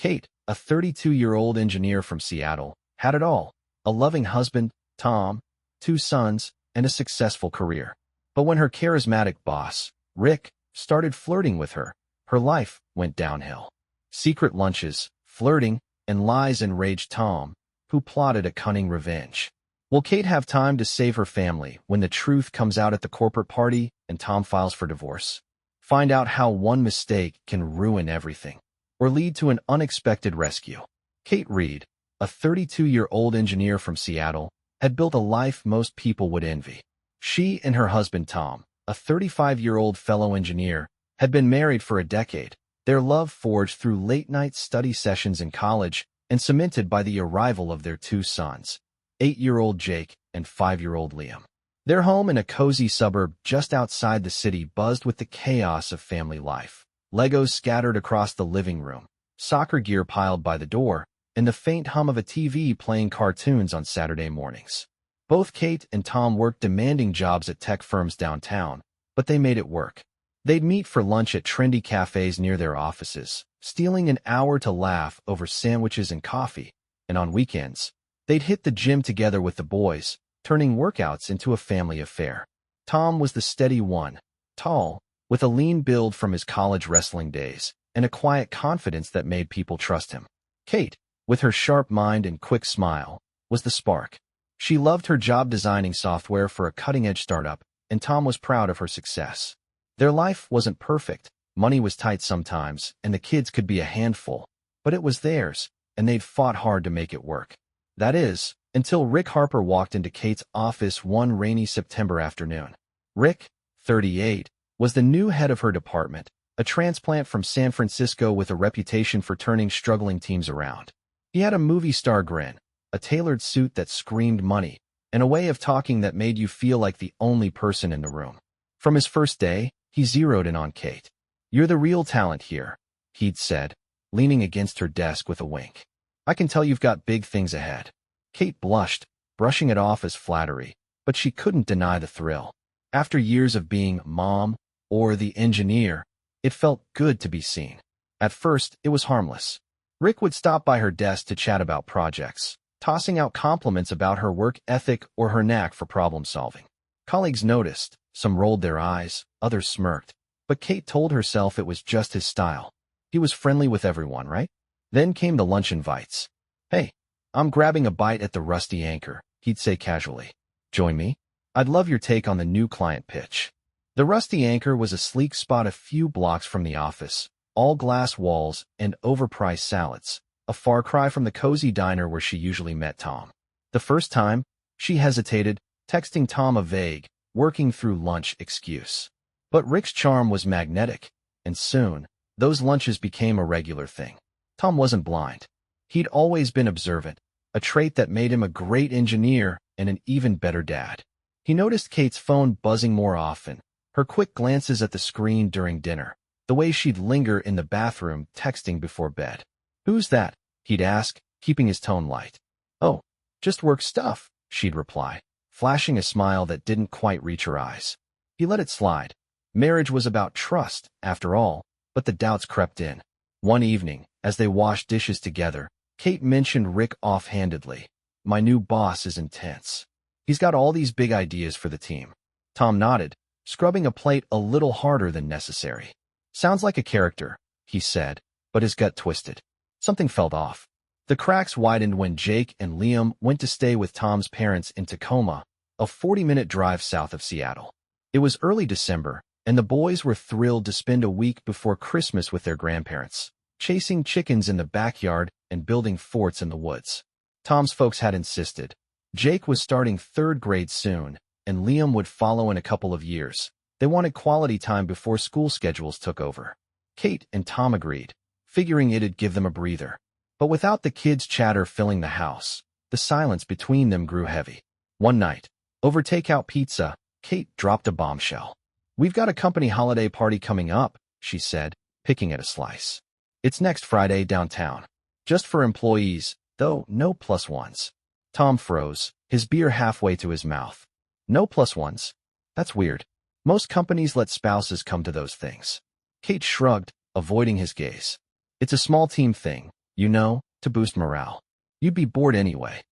Kate, a 32-year-old engineer from Seattle, had it all: a loving husband, Tom, 2 sons, and a successful career. But when her charismatic boss, Rick, started flirting with her, her life went downhill. Secret lunches, flirting, and lies enraged Tom, who plotted a cunning revenge. Will Kate have time to save her family when the truth comes out at the corporate party and Tom files for divorce? Find out how one mistake can ruin everything, or lead to an unexpected rescue. Kate Reed, a 32-year-old engineer from Seattle, had built a life most people would envy. She and her husband Tom, a 35-year-old fellow engineer, had been married for a decade, their love forged through late-night study sessions in college and cemented by the arrival of their 2 sons, 8-year-old Jake and 5-year-old Liam. Their home in a cozy suburb just outside the city buzzed with the chaos of family life. Legos scattered across the living room, soccer gear piled by the door, and the faint hum of a TV playing cartoons on Saturday mornings. Both Kate and Tom worked demanding jobs at tech firms downtown, but they made it work. They'd meet for lunch at trendy cafes near their offices, stealing an hour to laugh over sandwiches and coffee, and on weekends, they'd hit the gym together with the boys, turning workouts into a family affair. Tom was the steady one, tall, with a lean build from his college wrestling days, and a quiet confidence that made people trust him. Kate, with her sharp mind and quick smile, was the spark. She loved her job designing software for a cutting-edge startup, and Tom was proud of her success. Their life wasn't perfect, money was tight sometimes, and the kids could be a handful, but it was theirs, and they'd fought hard to make it work. That is, until Rick Harper walked into Kate's office one rainy September afternoon. Rick, 38, was the new head of her department, a transplant from San Francisco with a reputation for turning struggling teams around. He had a movie star grin, a tailored suit that screamed money, and a way of talking that made you feel like the only person in the room. From his first day, he zeroed in on Kate. "You're the real talent here," he'd said, leaning against her desk with a wink. "I can tell you've got big things ahead." Kate blushed, brushing it off as flattery, but she couldn't deny the thrill. After years of being mom, or the engineer, it felt good to be seen. At first, it was harmless. Rick would stop by her desk to chat about projects, tossing out compliments about her work ethic or her knack for problem-solving. Colleagues noticed, some rolled their eyes, others smirked, but Kate told herself it was just his style. He was friendly with everyone, right? Then came the lunch invites. "Hey, I'm grabbing a bite at the Rusty Anchor," he'd say casually. "Join me? I'd love your take on the new client pitch." The Rusty Anchor was a sleek spot a few blocks from the office, all glass walls and overpriced salads, a far cry from the cozy diner where she usually met Tom. The first time, she hesitated, texting Tom a vague, working through lunch excuse. But Rick's charm was magnetic, and soon, those lunches became a regular thing. Tom wasn't blind. He'd always been observant, a trait that made him a great engineer and an even better dad. He noticed Kate's phone buzzing more often, her quick glances at the screen during dinner, the way she'd linger in the bathroom texting before bed. "Who's that?" he'd ask, keeping his tone light. "Oh, just work stuff," she'd reply, flashing a smile that didn't quite reach her eyes. He let it slide. Marriage was about trust, after all, but the doubts crept in. One evening, as they washed dishes together, Kate mentioned Rick offhandedly. "My new boss is intense. He's got all these big ideas for the team." Tom nodded, scrubbing a plate a little harder than necessary. "Sounds like a character," he said, but his gut twisted. Something felt off. The cracks widened when Jake and Liam went to stay with Tom's parents in Tacoma, a 40-minute drive south of Seattle. It was early December, and the boys were thrilled to spend a week before Christmas with their grandparents, chasing chickens in the backyard and building forts in the woods. Tom's folks had insisted. Jake was starting 3rd grade soon, and Liam would follow in a couple of years. They wanted quality time before school schedules took over. Kate and Tom agreed, figuring it'd give them a breather. But without the kids' chatter filling the house, the silence between them grew heavy. One night, over takeout pizza, Kate dropped a bombshell. "We've got a company holiday party coming up," she said, picking at a slice. "It's next Friday downtown. Just for employees, though no plus ones." Tom froze, his beer halfway to his mouth. "No plus ones? That's weird. Most companies let spouses come to those things." Kate shrugged, avoiding his gaze. "It's a small team thing. To boost morale. You'd be bored anyway.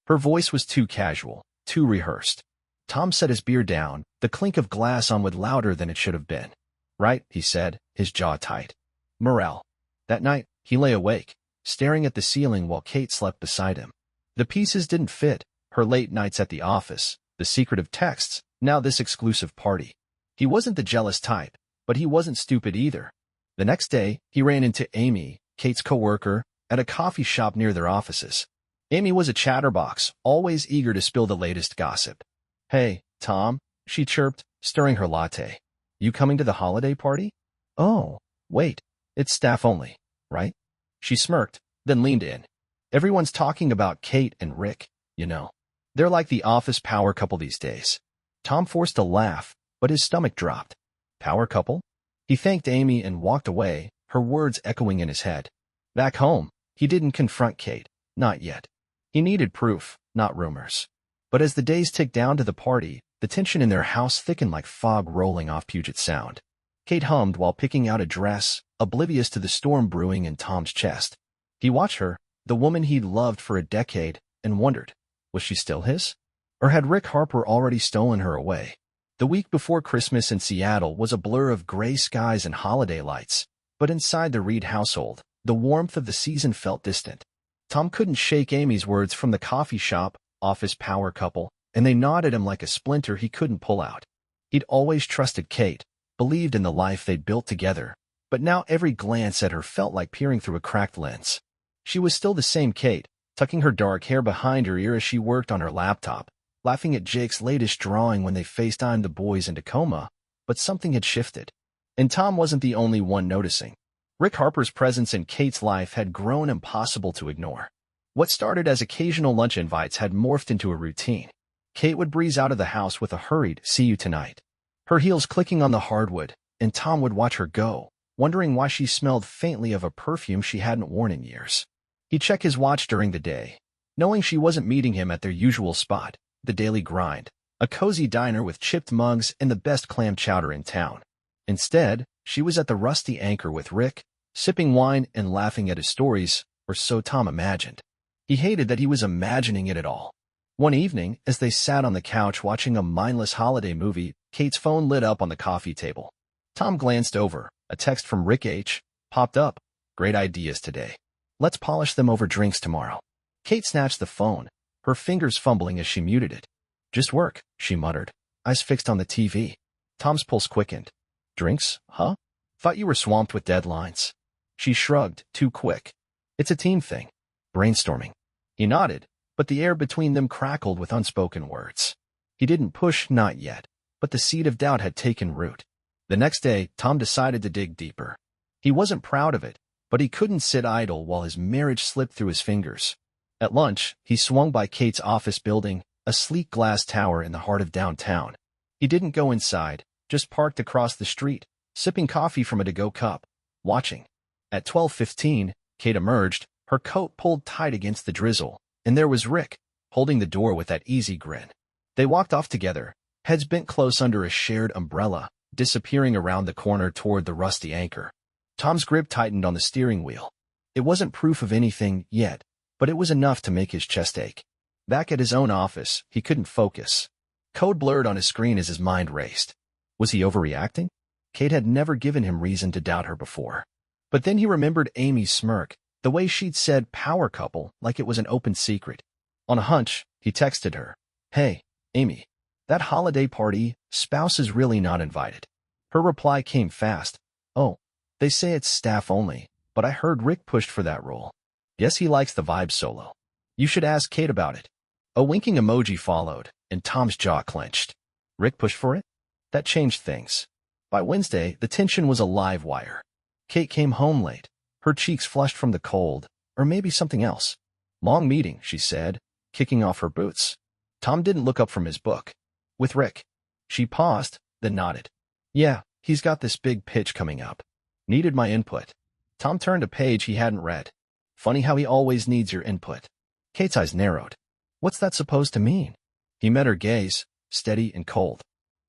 Her voice was too casual, too rehearsed. Tom set his beer down, the clink of glass on wood louder than it should have been. Right, he said, his jaw tight. Morale. That night, he lay awake, staring at the ceiling while Kate slept beside him. The pieces didn't fit, her late nights at the office, the secretive texts, now this exclusive party. He wasn't the jealous type, but he wasn't stupid either. The next day, he ran into Amy, Kate's coworker, at a coffee shop near their offices. Amy was a chatterbox, always eager to spill the latest gossip. Hey, Tom, she chirped, stirring her latte. You coming to the holiday party? Oh, wait, it's staff only, right? She smirked, then leaned in. Everyone's talking about Kate and Rick, They're like the office power couple these days. Tom forced a laugh, but his stomach dropped. Power couple? He thanked Amy and walked away, her words echoing in his head. Back home, he didn't confront Kate, not yet. He needed proof, not rumors. But as the days ticked down to the party, the tension in their house thickened like fog rolling off Puget Sound. Kate hummed while picking out a dress, oblivious to the storm brewing in Tom's chest. He watched her, the woman he'd loved for a decade, and wondered, was she still his? Or had Rick Harper already stolen her away? The week before Christmas in Seattle was a blur of gray skies and holiday lights, but inside the Reed household, the warmth of the season felt distant. Tom couldn't shake Amy's words from the coffee shop, office power couple, and they gnawed at him like a splinter he couldn't pull out. He'd always trusted Kate, believed in the life they'd built together, but now every glance at her felt like peering through a cracked lens. She was still the same Kate, tucking her dark hair behind her ear as she worked on her laptop, laughing at Jake's latest drawing when they FaceTimed the boys in Tacoma, but something had shifted. And Tom wasn't the only one noticing. Rick Harper's presence in Kate's life had grown impossible to ignore. What started as occasional lunch invites had morphed into a routine. Kate would breeze out of the house with a hurried, "See you tonight," her heels clicking on the hardwood, and Tom would watch her go, wondering why she smelled faintly of a perfume she hadn't worn in years. He'd check his watch during the day, knowing she wasn't meeting him at their usual spot, the Daily Grind, a cozy diner with chipped mugs and the best clam chowder in town. Instead, she was at the Rusty Anchor with Rick, sipping wine and laughing at his stories, or so Tom imagined. He hated that he was imagining it at all. One evening, as they sat on the couch watching a mindless holiday movie, Kate's phone lit up on the coffee table. Tom glanced over. A text from Rick H. popped up. Great ideas today. Let's polish them over drinks tomorrow. Kate snatched the phone, her fingers fumbling as she muted it. Just work, she muttered, eyes fixed on the TV. Tom's pulse quickened. Drinks, huh? Thought you were swamped with deadlines. She shrugged, too quick. It's a team thing. Brainstorming. He nodded, but the air between them crackled with unspoken words. He didn't push, not yet, but the seed of doubt had taken root. The next day, Tom decided to dig deeper. He wasn't proud of it, but he couldn't sit idle while his marriage slipped through his fingers. At lunch, he swung by Kate's office building, a sleek glass tower in the heart of downtown. He didn't go inside, just parked across the street, sipping coffee from a to-go cup, watching. At 12:15, Kate emerged, her coat pulled tight against the drizzle, and there was Rick, holding the door with that easy grin. They walked off together, heads bent close under a shared umbrella, disappearing around the corner toward the Rusty Anchor. Tom's grip tightened on the steering wheel. It wasn't proof of anything yet, but it was enough to make his chest ache. Back at his own office, he couldn't focus. Code blurred on his screen as his mind raced. Was he overreacting? Kate had never given him reason to doubt her before. But then he remembered Amy's smirk, the way she'd said power couple like it was an open secret. On a hunch, he texted her. Hey, Amy, that holiday party, spouse is really not invited. Her reply came fast. Oh, they say it's staff only, but I heard Rick pushed for that role. Guess he likes the vibe solo. You should ask Kate about it. A winking emoji followed, and Tom's jaw clenched. Rick pushed for it? That changed things. By Wednesday, the tension was a live wire. Kate came home late, her cheeks flushed from the cold, or maybe something else. Long meeting, she said, kicking off her boots. Tom didn't look up from his book. With Rick. She paused, then nodded. Yeah, he's got this big pitch coming up. Needed my input. Tom turned a page he hadn't read. Funny how he always needs your input. Kate's eyes narrowed. What's that supposed to mean? He met her gaze, steady and cold.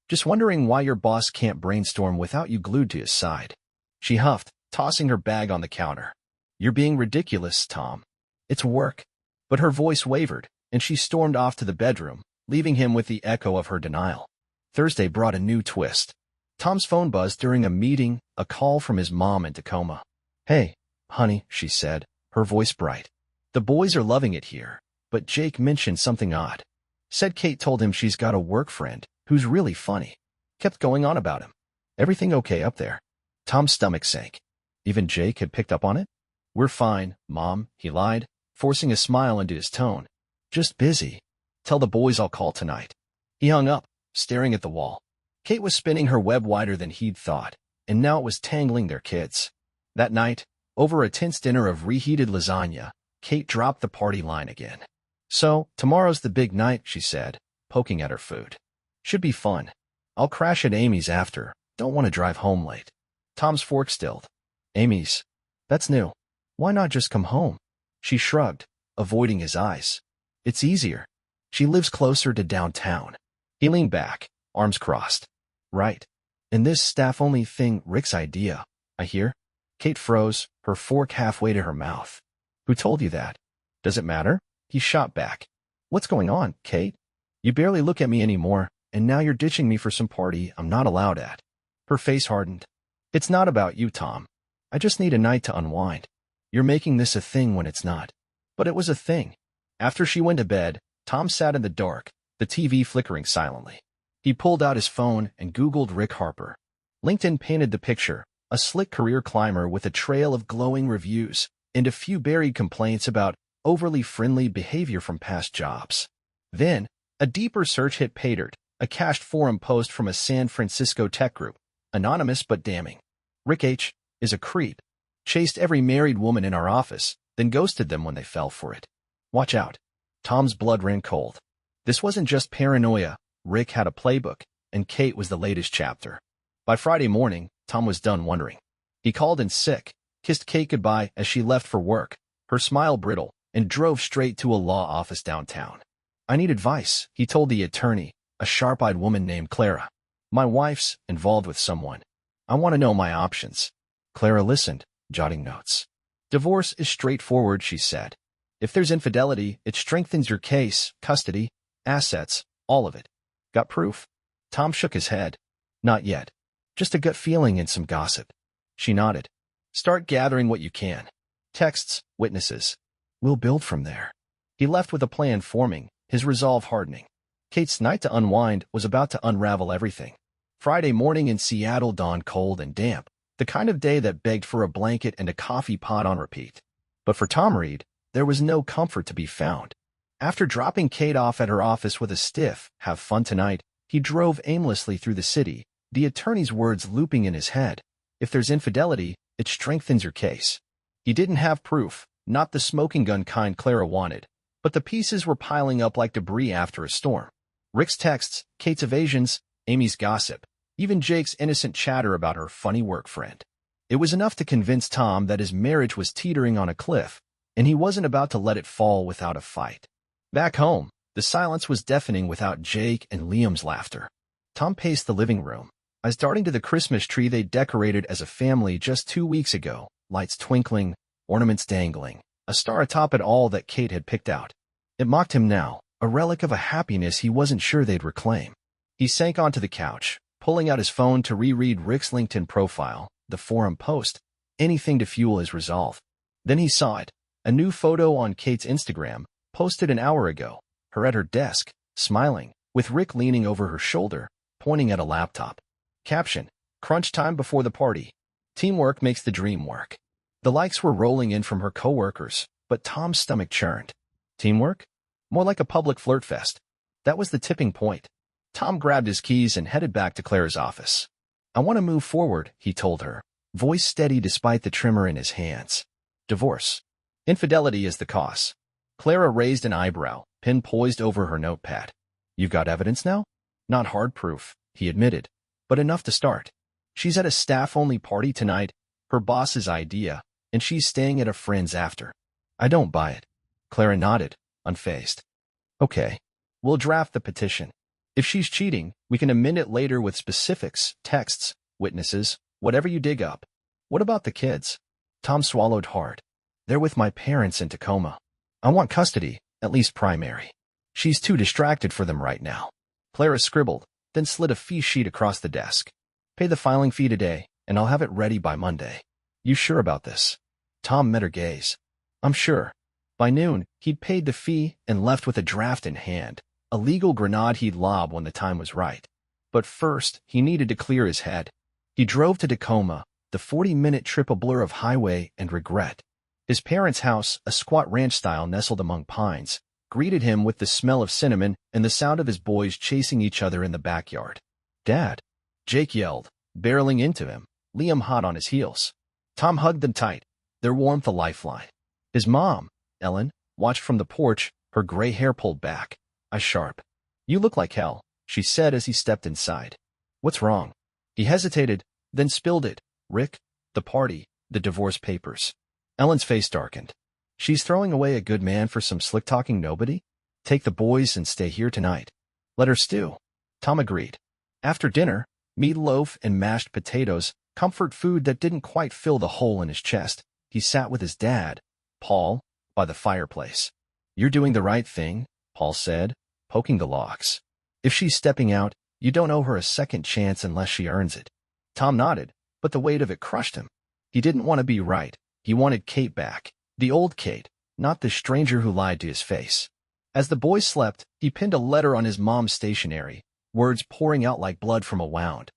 Just wondering why your boss can't brainstorm without you glued to his side. She huffed, tossing her bag on the counter. You're being ridiculous, Tom. It's work. But her voice wavered, and she stormed off to the bedroom, leaving him with the echo of her denial. Thursday brought a new twist. Tom's phone buzzed during a meeting, a call from his mom in Tacoma. "Hey, honey," she said, her voice bright. "The boys are loving it here, but Jake mentioned something odd. Said Kate told him she's got a work friend who's really funny. Kept going on about him. Everything okay up there?" Tom's stomach sank. Even Jake had picked up on it? "We're fine, Mom," he lied, forcing a smile into his tone. "Just busy. Tell the boys I'll call tonight." He hung up, staring at the wall. Kate was spinning her web wider than he'd thought, and now it was tangling their kids. That night, over a tense dinner of reheated lasagna, Kate dropped the party line again. "So, tomorrow's the big night," she said, poking at her food. "Should be fun. I'll crash at Amy's after. Don't want to drive home late." Tom's fork stilled. "Amy's? That's new. Why not just come home?" She shrugged, avoiding his eyes. "It's easier. She lives closer to downtown." He leaned back, arms crossed. "Right. And this staff-only thing, Rick's idea, I hear?" Kate froze, her fork halfway to her mouth. "Who told you that?" "Does it matter?" He shot back. "What's going on, Kate? You barely look at me anymore, and now you're ditching me for some party I'm not allowed at." Her face hardened. "It's not about you, Tom. I just need a night to unwind. You're making this a thing when it's not." But it was a thing. After she went to bed, Tom sat in the dark, the TV flickering silently. He pulled out his phone and Googled Rick Harper. LinkedIn painted the picture, a slick career climber with a trail of glowing reviews and a few buried complaints about overly friendly behavior from past jobs. Then, a deeper search hit pay dirt, a cached forum post from a San Francisco tech group, anonymous but damning. "Rick H. is a creep. Chased every married woman in our office, then ghosted them when they fell for it. Watch out." Tom's blood ran cold. This wasn't just paranoia. Rick had a playbook, and Kate was the latest chapter. By Friday morning, Tom was done wondering. He called in sick, kissed Kate goodbye as she left for work, her smile brittle, and drove straight to a law office downtown. "I need advice," he told the attorney, a sharp-eyed woman named Clara. "My wife's involved with someone. I want to know my options." Clara listened, jotting notes. "Divorce is straightforward," she said. "If there's infidelity, it strengthens your case, custody, assets, all of it. Got proof?" Tom shook his head. "Not yet. Just a gut feeling and some gossip." She nodded. "Start gathering what you can. Texts, witnesses. We'll build from there." He left with a plan forming, his resolve hardening. Kate's night to unwind was about to unravel everything. Friday morning in Seattle dawned cold and damp, the kind of day that begged for a blanket and a coffee pot on repeat. But for Tom Reed, there was no comfort to be found. After dropping Kate off at her office with a stiff, "Have fun tonight," he drove aimlessly through the city, the attorney's words looping in his head. If there's infidelity, it strengthens your case. He didn't have proof, not the smoking gun kind Clara wanted, but the pieces were piling up like debris after a storm. Rick's texts, Kate's evasions, Amy's gossip, even Jake's innocent chatter about her funny work friend. It was enough to convince Tom that his marriage was teetering on a cliff, and he wasn't about to let it fall without a fight. Back home, the silence was deafening without Jake and Liam's laughter. Tom paced the living room, eyes darting to the Christmas tree they decorated as a family just 2 weeks ago, lights twinkling, ornaments dangling, a star atop it all that Kate had picked out. It mocked him now, a relic of a happiness he wasn't sure they'd reclaim. He sank onto the couch, pulling out his phone to reread Rick's LinkedIn profile, the forum post, anything to fuel his resolve. Then he saw it, a new photo on Kate's Instagram, posted an hour ago, her at her desk, smiling, with Rick leaning over her shoulder, pointing at a laptop. Caption: "Crunch time before the party. Teamwork makes the dream work." The likes were rolling in from her coworkers, but Tom's stomach churned. Teamwork? More like a public flirt fest. That was the tipping point. Tom grabbed his keys and headed back to Clara's office. "I want to move forward," he told her, voice steady despite the tremor in his hands. "Divorce. Infidelity is the cause." Clara raised an eyebrow, pen poised over her notepad. "You've got evidence now?" "Not hard proof," he admitted, "but enough to start. She's at a staff-only party tonight, her boss's idea, and she's staying at a friend's after." "I don't buy it." Clara nodded, unfazed. "Okay. We'll draft the petition. If she's cheating, we can amend it later with specifics, texts, witnesses, whatever you dig up." "What about the kids?" Tom swallowed hard. They're with my parents in Tacoma. I want custody, at least primary. She's too distracted for them right now. Clara scribbled, then slid a fee sheet across the desk. Pay the filing fee today, and I'll have it ready by Monday. You sure about this? Tom met her gaze. I'm sure. By noon, he'd paid the fee and left with a draft in hand, a legal grenade he'd lob when the time was right. But first, he needed to clear his head. He drove to Tacoma, the 40-minute trip a blur of highway and regret. His parents' house, a squat ranch style nestled among pines, greeted him with the smell of cinnamon and the sound of his boys chasing each other in the backyard. Dad! Jake yelled, barreling into him, Liam hot on his heels. Tom hugged them tight, their warmth a lifeline. His mom, Ellen, watched from the porch, her gray hair pulled back, eyes sharp. You look like hell, she said as he stepped inside. What's wrong? He hesitated, then spilled it. Rick, the party, the divorce papers. Ellen's face darkened. She's throwing away a good man for some slick-talking nobody? Take the boys and stay here tonight. Let her stew. Tom agreed. After dinner, meatloaf and mashed potatoes, comfort food that didn't quite fill the hole in his chest, he sat with his dad, Paul, by the fireplace. You're doing the right thing, Paul said, poking the logs. If she's stepping out, you don't owe her a second chance unless she earns it. Tom nodded, but the weight of it crushed him. He didn't want to be right. He wanted Kate back, the old Kate, not the stranger who lied to his face. As the boys slept, he pinned a letter on his mom's stationery, words pouring out like blood from a wound.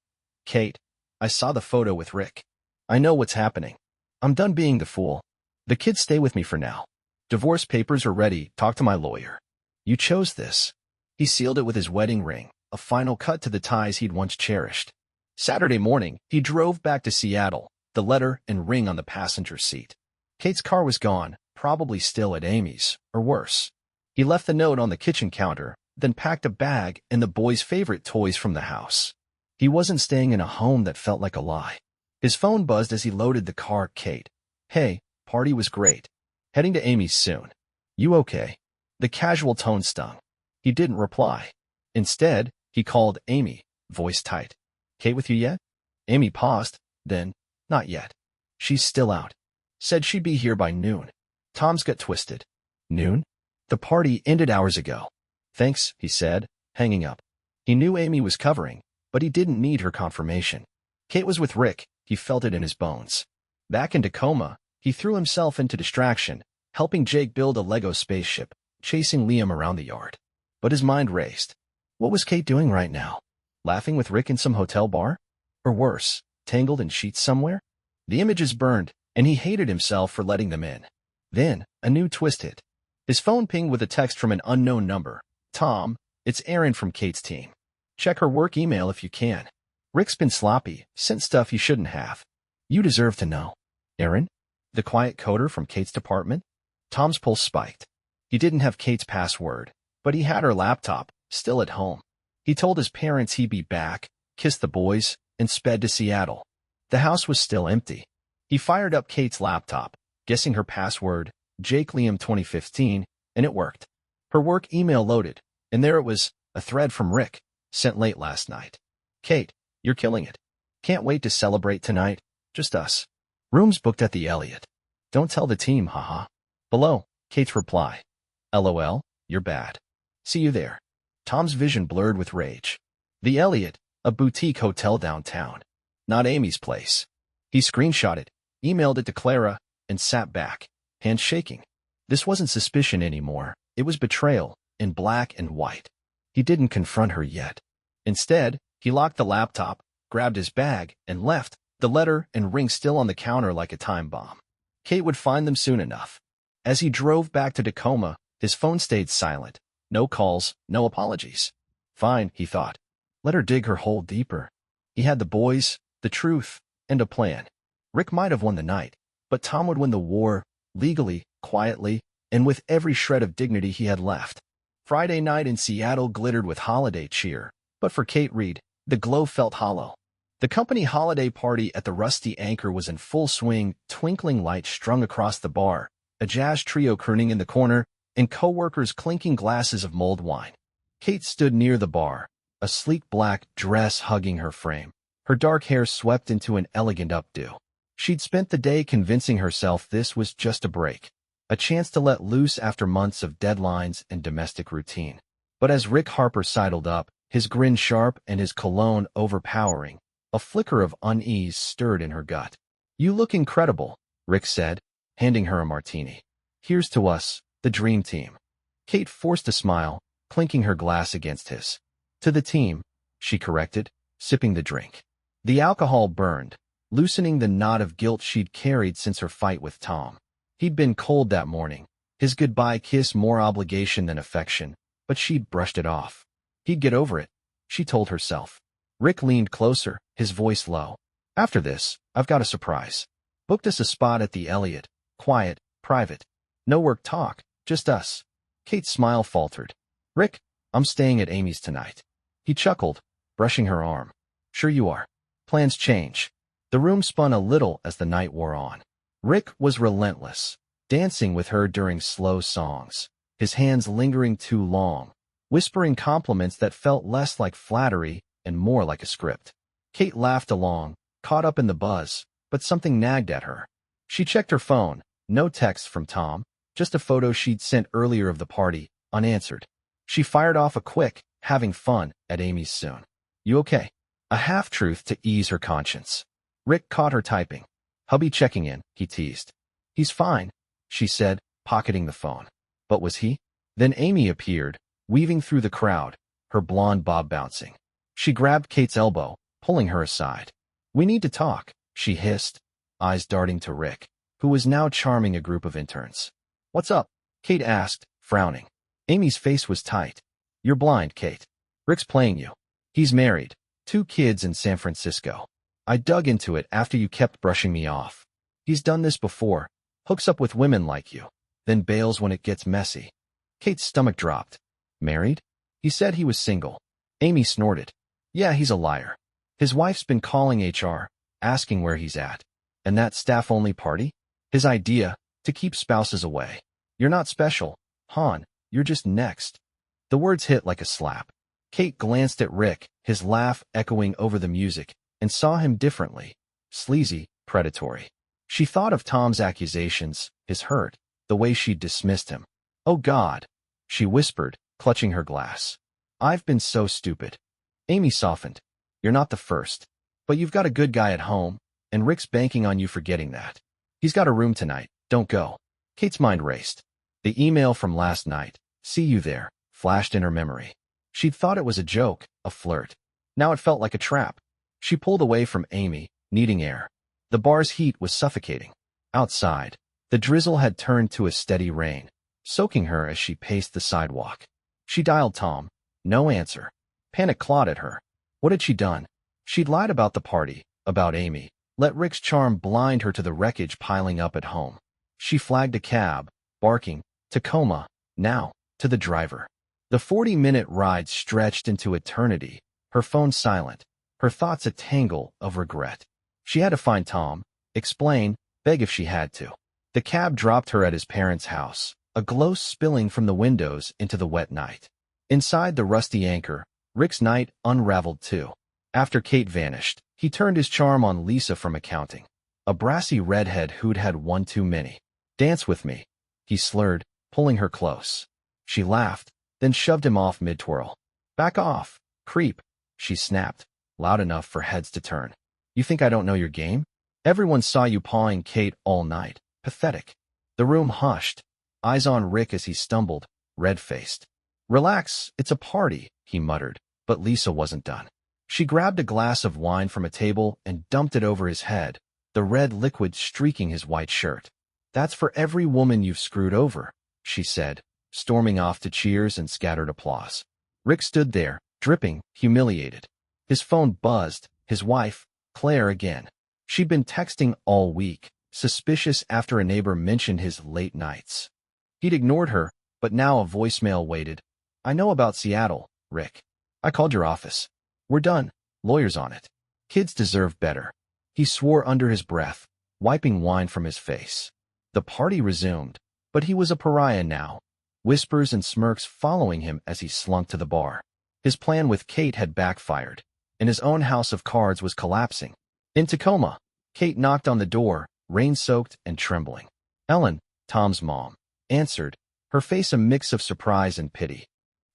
Kate, I saw the photo with Rick. I know what's happening. I'm done being the fool. The kids stay with me for now. Divorce papers are ready. Talk to my lawyer. You chose this. He sealed it with his wedding ring, a final cut to the ties he'd once cherished. Saturday morning, he drove back to Seattle, the letter and ring on the passenger seat. Kate's car was gone, probably still at Amy's, or worse. He left the note on the kitchen counter, then packed a bag and the boys' favorite toys from the house. He wasn't staying in a home that felt like a lie. His phone buzzed as he loaded the car. Kate. Hey, party was great. Heading to Amy's soon. You okay? The casual tone stung. He didn't reply. Instead, he called Amy, voice tight. Kate with you yet? Amy paused, then, not yet. She's still out. Said she'd be here by noon. Tom's gut twisted. Noon? The party ended hours ago. Thanks, he said, hanging up. He knew Amy was covering, but he didn't need her confirmation. Kate was with Rick, he felt it in his bones. Back in Tacoma, he threw himself into distraction, helping Jake build a Lego spaceship, chasing Liam around the yard. But his mind raced. What was Kate doing right now? Laughing with Rick in some hotel bar? Or worse, tangled in sheets somewhere? The images burned, and he hated himself for letting them in. Then, a new twist hit. His phone pinged with a text from an unknown number. Tom, it's Aaron from Kate's team. Check her work email if you can. Rick's been sloppy, sent stuff he shouldn't have. You deserve to know. Aaron? The quiet coder from Kate's department? Tom's pulse spiked. He didn't have Kate's password, but he had her laptop, still at home. He told his parents he'd be back, kissed the boys, and sped to Seattle. The house was still empty. He fired up Kate's laptop, guessing her password, Jake Liam 2015, and it worked. Her work email loaded, and there it was, a thread from Rick, sent late last night. Kate, you're killing it. Can't wait to celebrate tonight, just us. Rooms booked at the Elliott. Don't tell the team, haha. Below, Kate's reply. LOL, you're bad. See you there. Tom's vision blurred with rage. The Elliott, a boutique hotel downtown. Not Amy's place. He screenshot it, emailed it to Clara, and sat back, hands shaking. This wasn't suspicion anymore. It was betrayal, in black and white. He didn't confront her yet. Instead, he locked the laptop, grabbed his bag, and left, the letter and ring still on the counter like a time bomb. Kate would find them soon enough. As he drove back to Tacoma, his phone stayed silent. No calls, no apologies. Fine, he thought. Let her dig her hole deeper. He had the boys, the truth, and a plan. Rick might have won the night, but Tom would win the war, legally, quietly, and with every shred of dignity he had left. Friday night in Seattle glittered with holiday cheer, but for Kate Reed, the glow felt hollow. The company holiday party at the Rusty Anchor was in full swing, twinkling lights strung across the bar, a jazz trio crooning in the corner, and co-workers clinking glasses of mulled wine. Kate stood near the bar, a sleek black dress hugging her frame, her dark hair swept into an elegant updo. She'd spent the day convincing herself this was just a break, a chance to let loose after months of deadlines and domestic routine. But as Rick Harper sidled up, his grin sharp and his cologne overpowering, a flicker of unease stirred in her gut. "You look incredible," Rick said, handing her a martini. "Here's to us, the dream team." Kate forced a smile, clinking her glass against his. "To the team," she corrected, sipping the drink. The alcohol burned, loosening the knot of guilt she'd carried since her fight with Tom. He'd been cold that morning, his goodbye kiss more obligation than affection, but she'd brushed it off. He'd get over it, she told herself. Rick leaned closer, his voice low. "After this, I've got a surprise. Booked us a spot at the Elliott. Quiet, private. No work talk, just us." Kate's smile faltered. "Rick, I'm staying at Amy's tonight." He chuckled, brushing her arm. "Sure you are. Plans change." The room spun a little as the night wore on. Rick was relentless, dancing with her during slow songs, his hands lingering too long, whispering compliments that felt less like flattery and more like a script. Kate laughed along, caught up in the buzz, but something nagged at her. She checked her phone, no text from Tom, just a photo she'd sent earlier of the party, unanswered. She fired off a quick, "having fun at Amy's soon." "You okay?" A half-truth to ease her conscience. Rick caught her typing. "Hubby checking in," he teased. "He's fine," she said, pocketing the phone. But was he? Then Amy appeared, weaving through the crowd, her blonde bob bouncing. She grabbed Kate's elbow, pulling her aside. "We need to talk," she hissed, eyes darting to Rick, who was now charming a group of interns. "What's up?" Kate asked, frowning. Amy's face was tight. "You're blind, Kate. Rick's playing you. He's married, 2 kids in San Francisco. I dug into it after you kept brushing me off. He's done this before, hooks up with women like you, then bails when it gets messy." Kate's stomach dropped. "Married?" "He said he was single." Amy snorted. "Yeah, he's a liar. His wife's been calling HR, asking where he's at. And that staff-only party? His idea, to keep spouses away. You're not special, hon, you're just next." The words hit like a slap. Kate glanced at Rick, his laugh echoing over the music, and saw him differently. Sleazy, predatory. She thought of Tom's accusations, his hurt, the way she'd dismissed him. "Oh God," she whispered, clutching her glass. "I've been so stupid." Amy softened. "You're not the first. But you've got a good guy at home, and Rick's banking on you forgetting that. He's got a room tonight, don't go." Kate's mind raced. The email from last night, "See you there," flashed in her memory. She'd thought it was a joke, a flirt. Now it felt like a trap. She pulled away from Amy, needing air. The bar's heat was suffocating. Outside, the drizzle had turned to a steady rain, soaking her as she paced the sidewalk. She dialed Tom. No answer. Panic clawed at her. What had she done? She'd lied about the party, about Amy, let Rick's charm blind her to the wreckage piling up at home. She flagged a cab, barking, "Tacoma, now," to the driver. The 40-minute ride stretched into eternity, her phone silent, her thoughts a tangle of regret. She had to find Tom, explain, beg if she had to. The cab dropped her at his parents' house, a glow spilling from the windows into the wet night. Inside the rusty Anchor, Rick's night unraveled too. After Kate vanished, he turned his charm on Lisa from accounting, a brassy redhead who'd had one too many. "Dance with me," he slurred, pulling her close. She laughed, then shoved him off mid-twirl. "Back off, creep," she snapped, loud enough for heads to turn. "You think I don't know your game? Everyone saw you pawing Kate all night. Pathetic." The room hushed, eyes on Rick as he stumbled, red-faced. "Relax, it's a party," he muttered, but Lisa wasn't done. She grabbed a glass of wine from a table and dumped it over his head, the red liquid streaking his white shirt. "That's for every woman you've screwed over," she said, storming off to cheers and scattered applause. Rick stood there, dripping, humiliated. His phone buzzed, his wife, Claire again. She'd been texting all week, suspicious after a neighbor mentioned his late nights. He'd ignored her, but now a voicemail waited. "I know about Seattle, Rick. I called your office. We're done. Lawyers on it. Kids deserve better." He swore under his breath, wiping wine from his face. The party resumed, but he was a pariah now, whispers and smirks following him as he slunk to the bar. His plan with Kate had backfired, and his own house of cards was collapsing. In Tacoma, Kate knocked on the door, rain-soaked and trembling. Ellen, Tom's mom, answered, her face a mix of surprise and pity.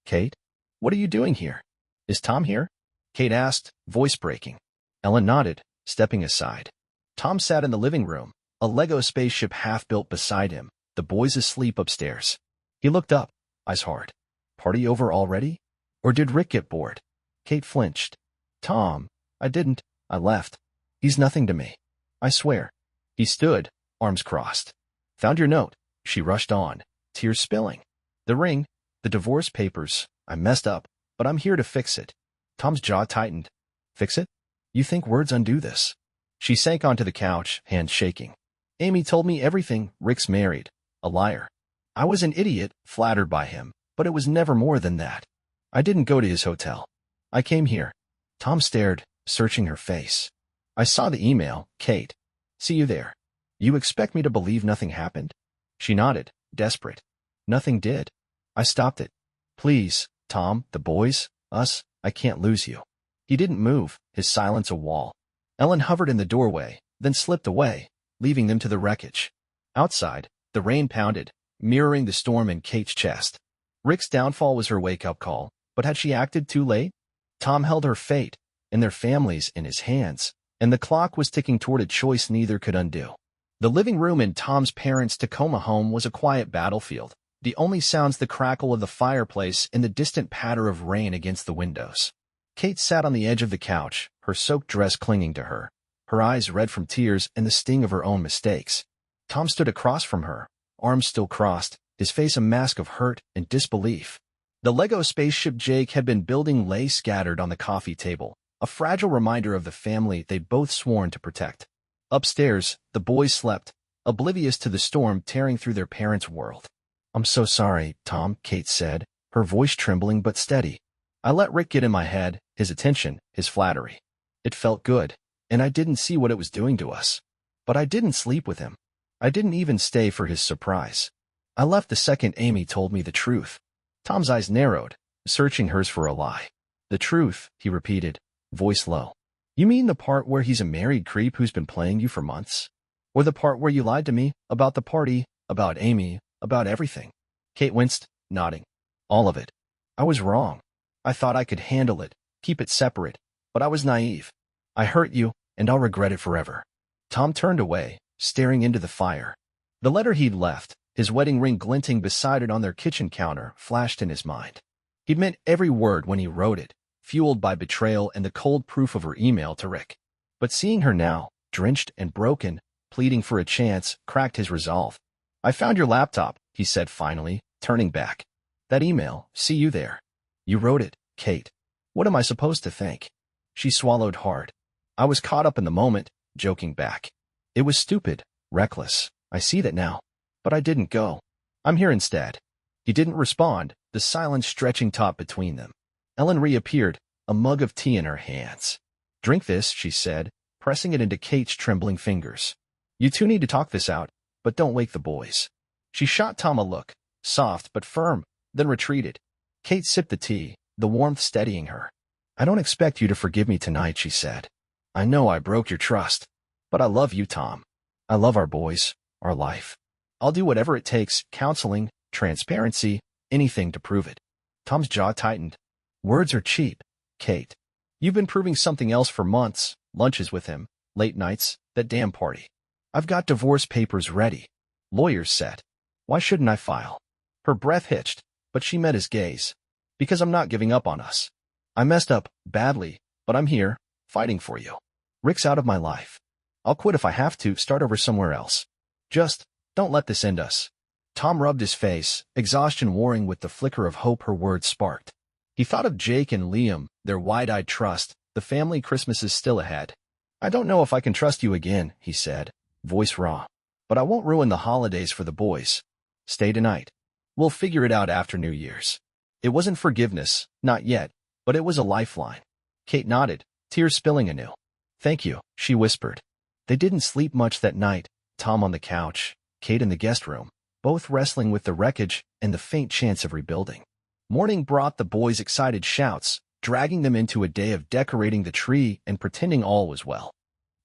Kate, what are you doing here? Is Tom here? Kate asked, voice breaking. Ellen nodded, stepping aside. Tom sat in the living room, a Lego spaceship half-built beside him, the boys asleep upstairs. He looked up, eyes hard. Party over already? Or did Rick get bored? Kate flinched. Tom, I didn't. I left. He's nothing to me. I swear. He stood, arms crossed. Found your note. She rushed on, tears spilling. The ring, the divorce papers. I messed up, but I'm here to fix it. Tom's jaw tightened. Fix it? You think words undo this? She sank onto the couch, hands shaking. Amy told me everything. Rick's married. A liar. I was an idiot, flattered by him, but it was never more than that. I didn't go to his hotel. I came here. Tom stared, searching her face. I saw the email, Kate. See you there. You expect me to believe nothing happened? She nodded, desperate. Nothing did. I stopped it. Please, Tom, the boys, us, I can't lose you. He didn't move, his silence a wall. Ellen hovered in the doorway, then slipped away, leaving them to the wreckage. Outside, the rain pounded, mirroring the storm in Kate's chest. Rick's downfall was her wake-up call, but had she acted too late? Tom held her fate, and their families, in his hands, and the clock was ticking toward a choice neither could undo. The living room in Tom's parents' Tacoma home was a quiet battlefield, the only sounds the crackle of the fireplace and the distant patter of rain against the windows. Kate sat on the edge of the couch, her soaked dress clinging to her, her eyes red from tears and the sting of her own mistakes. Tom stood across from her, arms still crossed, his face a mask of hurt and disbelief. The Lego spaceship Jake had been building lay scattered on the coffee table, a fragile reminder of the family they'd both sworn to protect. Upstairs, the boys slept, oblivious to the storm tearing through their parents' world. I'm so sorry, Tom, Kate said, her voice trembling but steady. I let Rick get in my head, his attention, his flattery. It felt good, and I didn't see what it was doing to us. But I didn't sleep with him. I didn't even stay for his surprise. I left the second Amy told me the truth. Tom's eyes narrowed, searching hers for a lie. The truth, he repeated, voice low. You mean the part where he's a married creep who's been playing you for months? Or the part where you lied to me, about the party, about Amy, about everything? Kate winced, nodding. All of it. I was wrong. I thought I could handle it, keep it separate, but I was naive. I hurt you, and I'll regret it forever. Tom turned away, staring into the fire. The letter he'd left, his wedding ring glinting beside it on their kitchen counter, flashed in his mind. He'd meant every word when he wrote it, fueled by betrayal and the cold proof of her email to Rick. But seeing her now, drenched and broken, pleading for a chance, cracked his resolve. I found your laptop, he said finally, turning back. That email, see you there. You wrote it, Kate. What am I supposed to think? She swallowed hard. I was caught up in the moment, joking back. It was stupid, reckless. I see that now. But I didn't go. I'm here instead. He didn't respond, the silence stretching taut between them. Ellen reappeared, a mug of tea in her hands. Drink this, she said, pressing it into Kate's trembling fingers. You two need to talk this out, but don't wake the boys. She shot Tom a look, soft but firm, then retreated. Kate sipped the tea, the warmth steadying her. I don't expect you to forgive me tonight, she said. I know I broke your trust, but I love you, Tom. I love our boys, our life. I'll do whatever it takes, counseling, transparency, anything to prove it. Tom's jaw tightened. Words are cheap, Kate. You've been proving something else for months, lunches with him, late nights, that damn party. I've got divorce papers ready. Lawyers set. Why shouldn't I file? Her breath hitched, but she met his gaze. Because I'm not giving up on us. I messed up, badly, but I'm here, fighting for you. Rick's out of my life. I'll quit if I have to, start over somewhere else. Just, don't let this end us. Tom rubbed his face, exhaustion warring with the flicker of hope her words sparked. He thought of Jake and Liam, their wide-eyed trust, the family Christmases still ahead. I don't know if I can trust you again, he said, voice raw. But I won't ruin the holidays for the boys. Stay tonight. We'll figure it out after New Year's. It wasn't forgiveness, not yet, but it was a lifeline. Kate nodded, tears spilling anew. Thank you, she whispered. They didn't sleep much that night, Tom on the couch, Kate in the guest room, both wrestling with the wreckage and the faint chance of rebuilding. Morning brought the boys' excited shouts, dragging them into a day of decorating the tree and pretending all was well.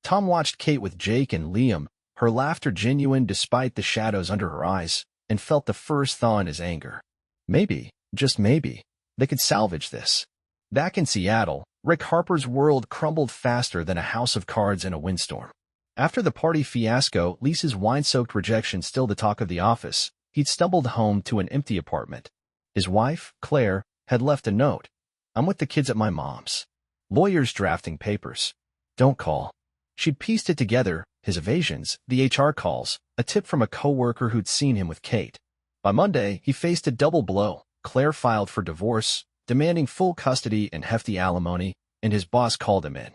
Tom watched Kate with Jake and Liam, her laughter genuine despite the shadows under her eyes, and felt the first thaw in his anger. Maybe, just maybe, they could salvage this. Back in Seattle, Rick Harper's world crumbled faster than a house of cards in a windstorm. After the party fiasco, Lisa's wine-soaked rejection still the talk of the office, he'd stumbled home to an empty apartment. His wife, Claire, had left a note. "I'm with the kids at my mom's. Lawyers drafting papers. Don't call." She'd pieced it together, his evasions, the HR calls, a tip from a coworker who'd seen him with Kate. By Monday, he faced a double blow. Claire filed for divorce, demanding full custody and hefty alimony, and his boss called him in.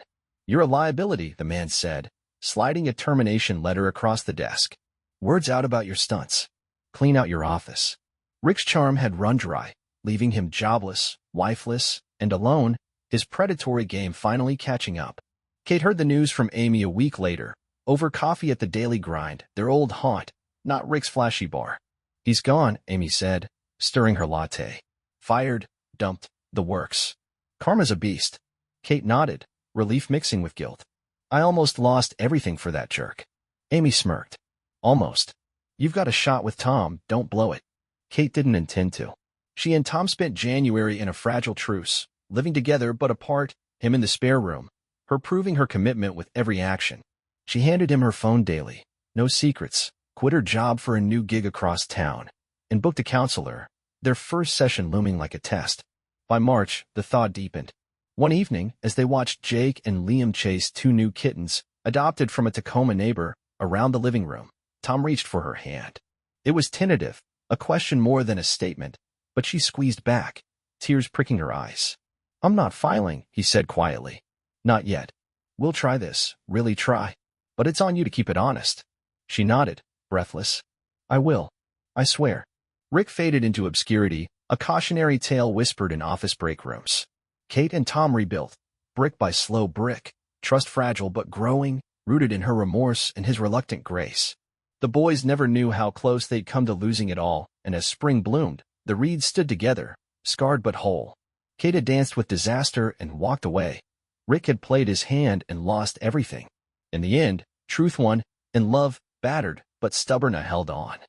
"You're a liability," the man said, sliding a termination letter across the desk. "Word's out about your stunts. Clean out your office." Rick's charm had run dry, leaving him jobless, wifeless, and alone, his predatory game finally catching up. Kate heard the news from Amy a week later, over coffee at the Daily Grind, their old haunt, not Rick's flashy bar. "He's gone," Amy said, stirring her latte. "Fired, dumped, the works. Karma's a beast." Kate nodded, relief mixing with guilt. "I almost lost everything for that jerk." Amy smirked. "Almost. You've got a shot with Tom, don't blow it." Kate didn't intend to. She and Tom spent January in a fragile truce, living together but apart, him in the spare room, her proving her commitment with every action. She handed him her phone daily, no secrets, quit her job for a new gig across town, and booked a counselor, their first session looming like a test. By March, the thaw deepened. One evening, as they watched Jake and Liam chase two new kittens, adopted from a Tacoma neighbor, around the living room, Tom reached for her hand. It was tentative, a question more than a statement, but she squeezed back, tears pricking her eyes. "I'm not filing," he said quietly. "Not yet. We'll try this, really try. But it's on you to keep it honest." She nodded, breathless. "I will. I swear." Rick faded into obscurity, a cautionary tale whispered in office break rooms. Kate and Tom rebuilt, brick by slow brick, trust fragile but growing, rooted in her remorse and his reluctant grace. The boys never knew how close they'd come to losing it all, and as spring bloomed, the Reeds stood together, scarred but whole. Kate had danced with disaster and walked away. Rick had played his hand and lost everything. In the end, truth won, and love, battered but stubborn, held on.